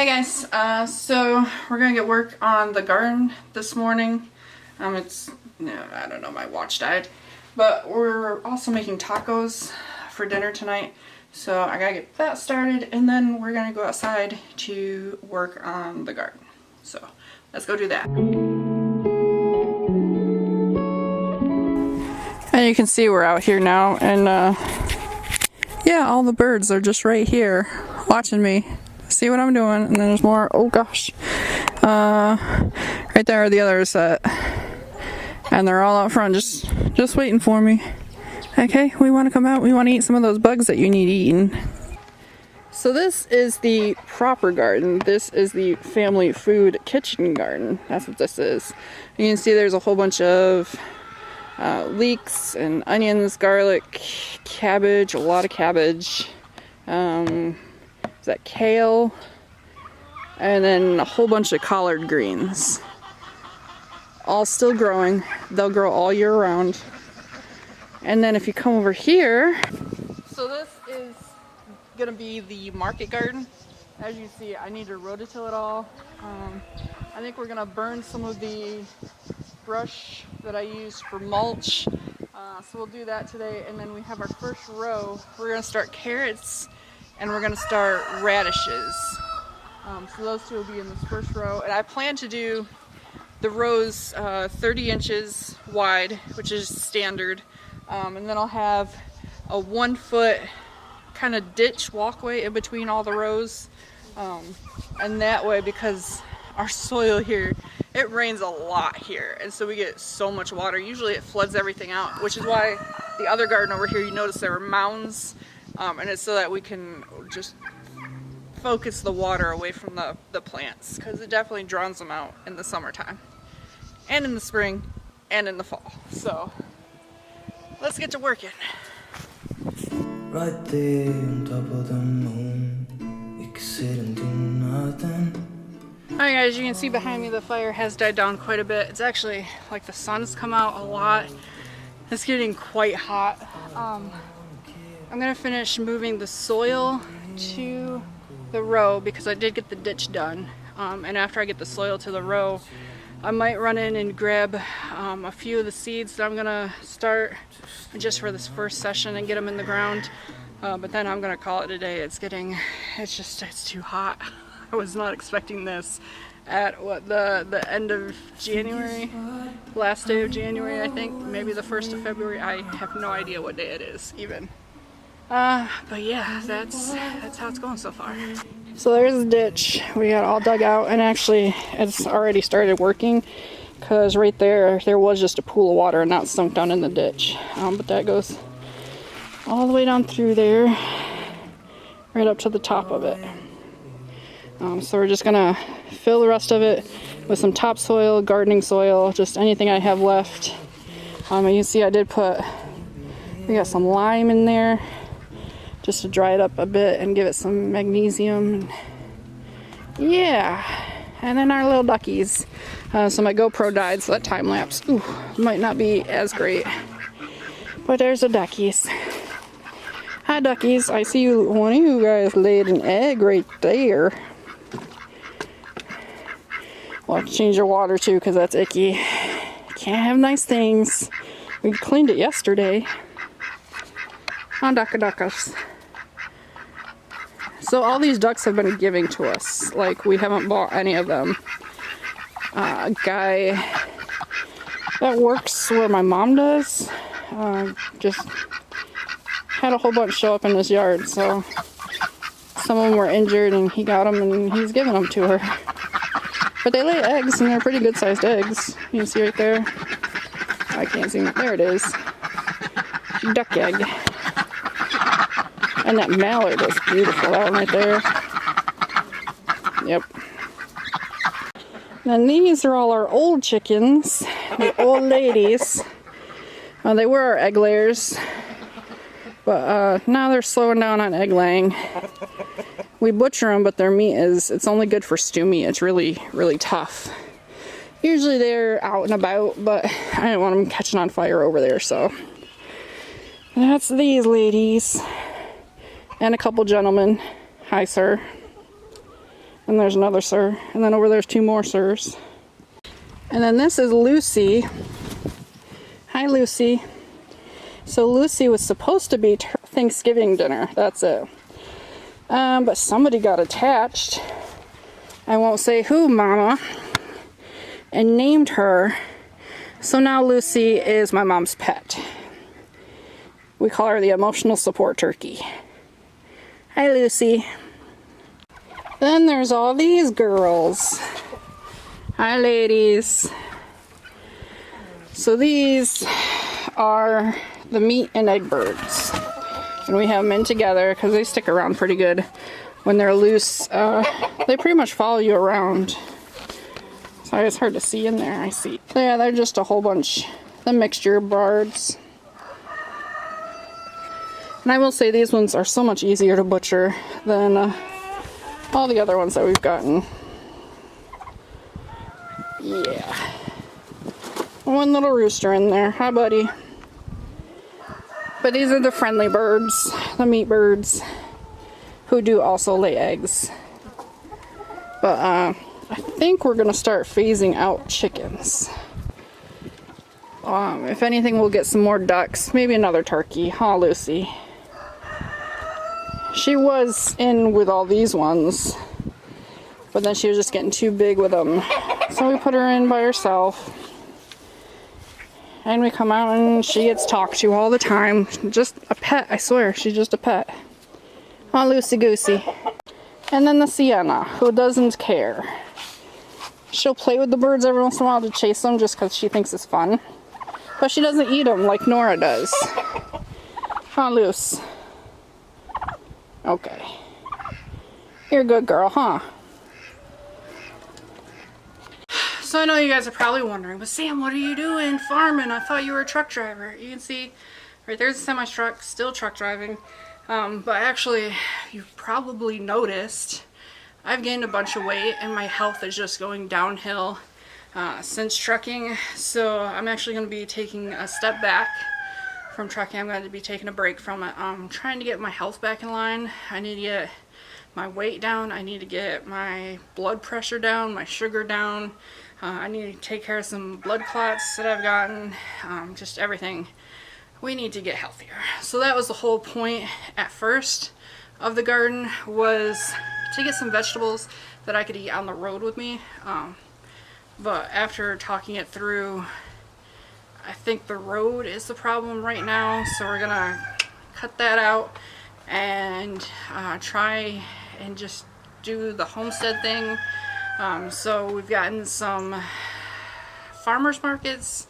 Hey guys, so we're gonna get work on the garden this morning. It's, I don't know, my watch died. But we're also making tacos for dinner tonight. So I gotta get that started and then we're gonna go outside to work on the garden. So let's go do that. And you can see we're out here now and yeah, all the birds are just right here watching me. See what I'm doing, and then there's more. Oh gosh, right there are the others and they're all out front just waiting for me. Okay, we want to come out, we want to eat some of those bugs that you need eaten. So this is the proper garden. This is the family food kitchen garden. That's what this is. You can see there's a whole bunch of leeks and onions, garlic, cabbage, a lot of cabbage. Is that kale? And then a whole bunch of collard greens. All still growing. They'll grow all year round. And then if you come over here, so this is gonna be the market garden. As you see, I need to rototill it all. I think we're gonna burn some of the brush that I used for mulch. So we'll do that today. And then we have our first row. We're gonna start carrots and we're gonna start radishes. So those two will be in this first row. And I plan to do the rows 30 inches wide, which is standard. And then I'll have a 1 foot kind of ditch walkway in between all the rows. And that way, because our soil here, it rains a lot here. And so we get so much water. Usually it floods everything out, which is why the other garden over here, you notice there are mounds. And it's so that we can just focus the water away from the plants, because it definitely drowns them out in the summertime and in the spring and in the fall. So let's get to working. Right there on top of the moon, we could sit and do nothing. Alright guys, you can see behind me the fire has died down quite a bit. It's actually like the sun's come out a lot. It's getting quite hot. I'm gonna finish moving the soil to the row because I did get the ditch done. And after I get the soil to the row, I might run in and grab a few of the seeds that I'm gonna start just for this first session and get them in the ground. But then I'm gonna call it a day. It's too hot. I was not expecting this at the end of January, last day of January, I think, maybe the 1st of February. I have no idea what day it is even. But yeah, that's how it's going so far. So there's the ditch. We got all dug out, and actually it's already started working because right there was just a pool of water and now it's sunk down in the ditch. But that goes all the way down through there, right up to the top of it. So we're just gonna fill the rest of it with some topsoil, gardening soil, just anything I have left. You can see we got some lime in there just to dry it up a bit and give it some magnesium. Yeah, and then our little duckies. So my GoPro died, so that time lapse might not be as great. But there's the duckies. Hi duckies, I see you. One of you guys laid an egg right there. We'll have to change your water too because that's icky. Can't have nice things. We cleaned it yesterday. On duckas. So all these ducks have been giving to us. Like, we haven't bought any of them. A guy that works where my mom does just had a whole bunch show up in his yard. So some of them were injured and he got them and he's giving them to her. But they lay eggs and they're pretty good sized eggs. You can see right there. I can't see them. There it is. Duck egg. And that mallard is beautiful. That one right there. Yep. And these are all our old chickens. The old ladies. They were our egg layers. But now they're slowing down on egg laying. We butcher them, but their meat it's only good for stew meat. It's really, really tough. Usually they're out and about, but I didn't want them catching on fire over there, so. That's these ladies. And a couple gentlemen. Hi, sir. And there's another sir. And then over there's 2 more sirs. And then this is Lucy. Hi, Lucy. So Lucy was supposed to be Thanksgiving dinner. That's it. But somebody got attached. I won't say who, Mama. And named her. So now Lucy is my mom's pet. We call her the emotional support turkey. Hi, Lucy. Then there's all these girls. Hi, ladies. So these are the meat and egg birds. And we have them in together because they stick around pretty good. When they're loose, they pretty much follow you around. Sorry, it's hard to see in there, I see. So yeah, they're just a whole bunch, the mixture birds. And I will say these ones are so much easier to butcher than all the other ones that we've gotten. Yeah. One little rooster in there. Hi, buddy. But these are the friendly birds, the meat birds, who do also lay eggs. But I think we're gonna start phasing out chickens. If anything, we'll get some more ducks, maybe another turkey. Huh, Lucy? She was in with all these ones, but then she was just getting too big with them. So we put her in by herself. And we come out and she gets talked to all the time. Just a pet, I swear, she's just a pet. Oh, Lucy Goosey. And then the Sienna, who doesn't care. She'll play with the birds every once in a while to chase them just because she thinks it's fun. But she doesn't eat them like Nora does. Huh, Luce? Okay. You're a good girl, huh? So I know you guys are probably wondering, but Sam, what are you doing farming? I thought you were a truck driver. You can see right there's a semi-truck, still truck driving. But actually, you've probably noticed I've gained a bunch of weight and my health is just going downhill since trucking. So I'm actually going to be taking a step back from trucking. I'm going to be taking a break from it. I'm trying to get my health back in line. I need to get my weight down. I need to get my blood pressure down, my sugar down. I need to take care of some blood clots that I've gotten. Just everything. We need to get healthier. So that was the whole point at first of the garden, was to get some vegetables that I could eat on the road with me. But after talking it through, I think the road is the problem right now. So we're gonna cut that out and try and just do the homestead thing. So we've gotten some farmers markets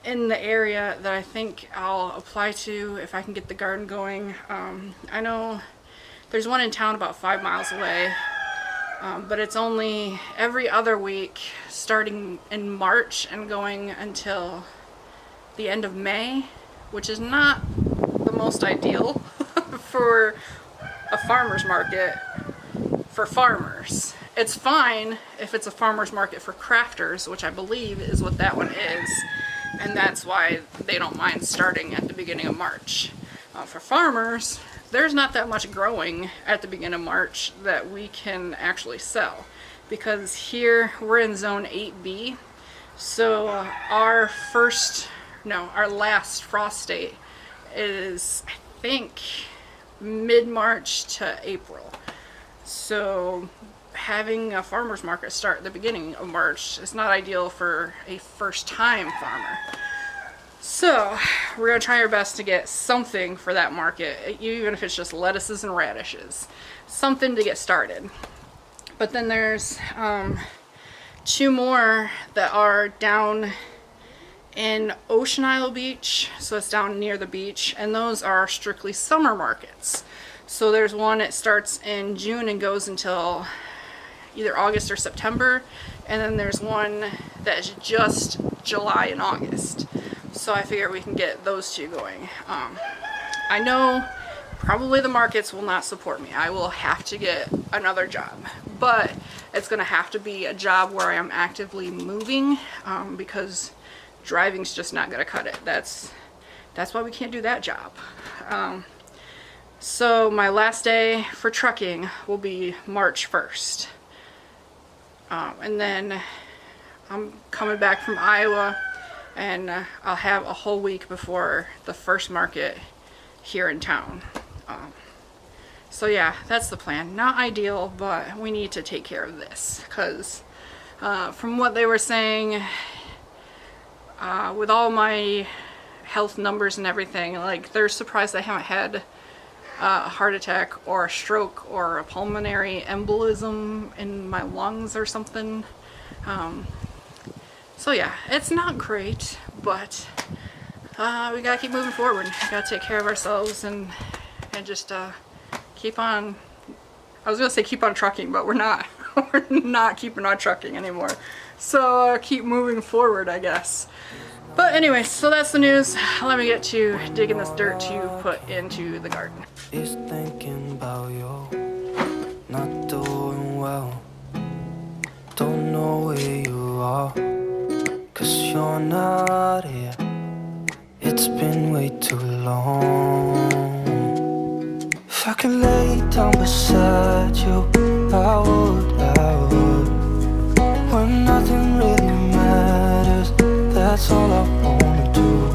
in the area that I think I'll apply to if I can get the garden going. I know there's one in town about 5 miles away, but it's only every other week starting in March and going until the end of May, which is not the most ideal for a farmer's market for farmers. It's fine if it's a farmer's market for crafters, which I believe is what that one is, and that's why they don't mind starting at the beginning of March. For farmers, there's not that much growing at the beginning of March that we can actually sell, because here we're in zone 8B, so our last frost date is, I think, mid-March to April. So having a farmer's market start at the beginning of March is not ideal for a first-time farmer. So we're going to try our best to get something for that market, even if it's just lettuces and radishes. Something to get started. But then there's 2 more that are down in Ocean Isle Beach, so it's down near the beach, and those are strictly summer markets. So there's one that starts in June and goes until either August or September, and then there's one that is just July and August. So I figure we can get those 2 going. I know probably the markets will not support me. I will have to get another job, but it's going to have to be a job where I am actively moving, because driving's just not going to cut it. That's why we can't do that job. So my last day for trucking will be March 1st. And then I'm coming back from Iowa, and I'll have a whole week before the first market here in town. So yeah, that's the plan. Not ideal, but we need to take care of this, because from what they were saying, with all my health numbers and everything, like, they're surprised I haven't had a heart attack or a stroke or a pulmonary embolism in my lungs or something. So yeah, it's not great, but we gotta keep moving forward. We gotta take care of ourselves and just keep on. I was gonna say keep on trucking, but we're not. We're not keeping on trucking anymore. So keep moving forward, I guess. But anyway, so that's the news. Let me get to digging this dirt to put into the garden. Is thinking about you, not doing well. Don't know where you are, 'cause you're not here. It's been way too long. If I could lay down beside you, I would. When nothing really matters, that's all I wanna do.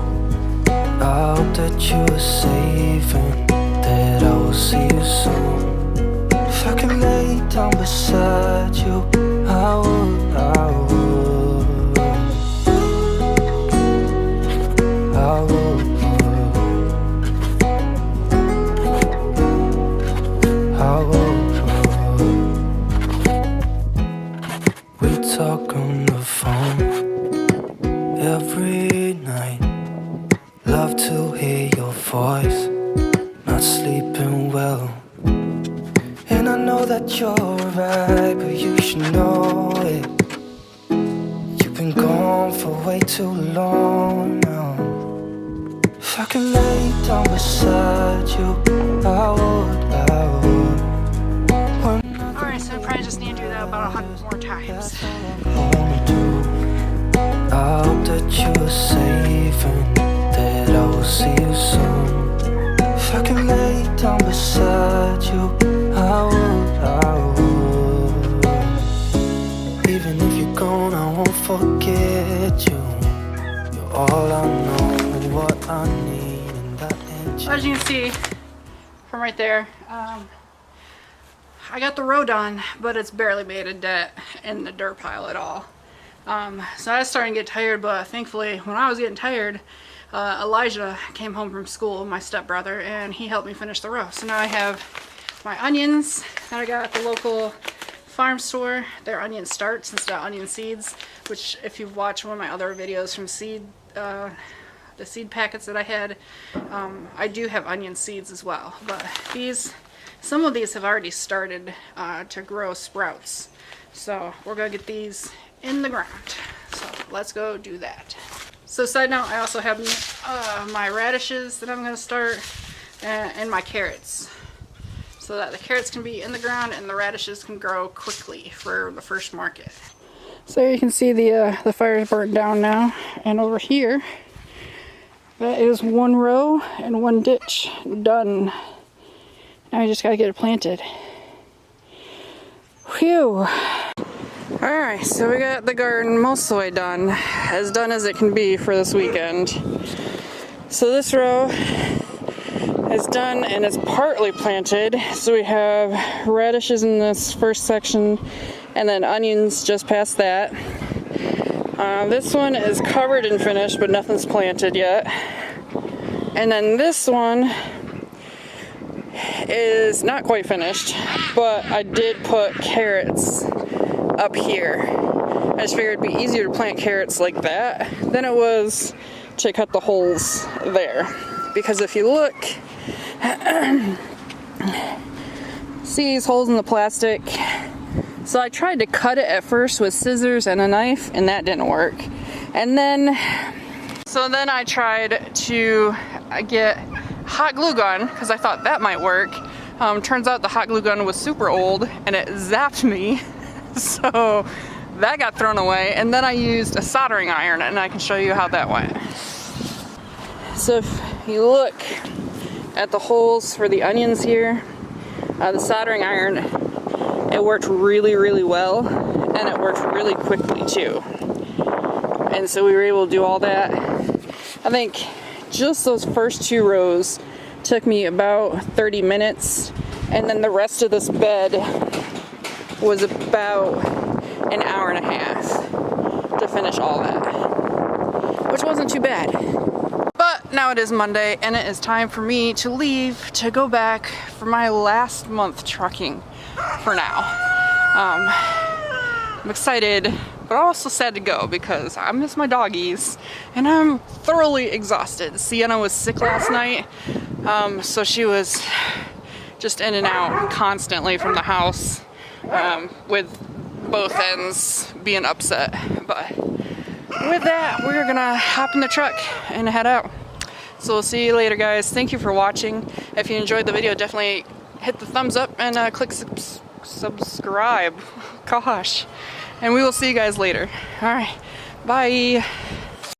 I hope that you are safe and that I will see you soon. If I could lay down beside you, I would. We talk on the phone every night. Love to hear your voice. Not sleeping well. And I know that you're right, but you should know it. You've been gone for way too long now. If I could lay down beside you, I would. Alright, so I probably just need to do that about 100 more times. I hope that you are safe and that I will see you soon. If I can lay down beside you, I would. Even if you're gone, I won't forget you. You're all I know, what I need, and that ain't you. As you can see from right there, I got the row done, but it's barely made a dent in the dirt pile at all. So I was starting to get tired, but thankfully when I was getting tired, Elijah came home from school, my stepbrother, and he helped me finish the row. So now I have my onions that I got at the local farm store. They're onion starts instead of onion seeds, which if you've watched one of my other videos from the seed packets that I had, I do have onion seeds as well. But some of these have already started to grow sprouts. So we're gonna get these in the ground. So let's go do that. So side note, I also have my radishes that I'm gonna start and my carrots, so that the carrots can be in the ground and the radishes can grow quickly for the first market. So you can see the fire is burnt down now, and over here that is one row and one ditch done. Now we just gotta get it planted. Whew. Alright, so we got the garden most of the way done as it can be for this weekend. So this row is done and it's partly planted. So we have radishes in this first section and then onions just past that. This one is covered and finished, but nothing's planted yet. And then this one is not quite finished, but I did put carrots up here. I just figured it'd be easier to plant carrots like that than it was to cut the holes there. Because if you look, see these holes in the plastic? So I tried to cut it at first with scissors and a knife, and that didn't work. And then I tried to get hot glue gun, because I thought that might work. Turns out the hot glue gun was super old and it zapped me. So that got thrown away, and then I used a soldering iron, and I can show you how that went. So if you look at the holes for the onions here, the soldering iron, it it worked really, really well, and it worked really quickly too. And so we were able to do all that. I think just those first 2 rows took me about 30 minutes, and then the rest of this bed was about an hour and a half to finish all that, which wasn't too bad. But now it is Monday, and it is time for me to leave to go back for my last month trucking for now. I'm excited, but also sad to go because I miss my doggies and I'm thoroughly exhausted. Sienna was sick last night, so she was just in and out constantly from the house, with both ends being upset. But with that, we're gonna hop in the truck and head out. So we'll see you later, guys. Thank you for watching. If you enjoyed the video, definitely hit the thumbs up and click subscribe. Gosh. And we will see you guys later. All right, bye.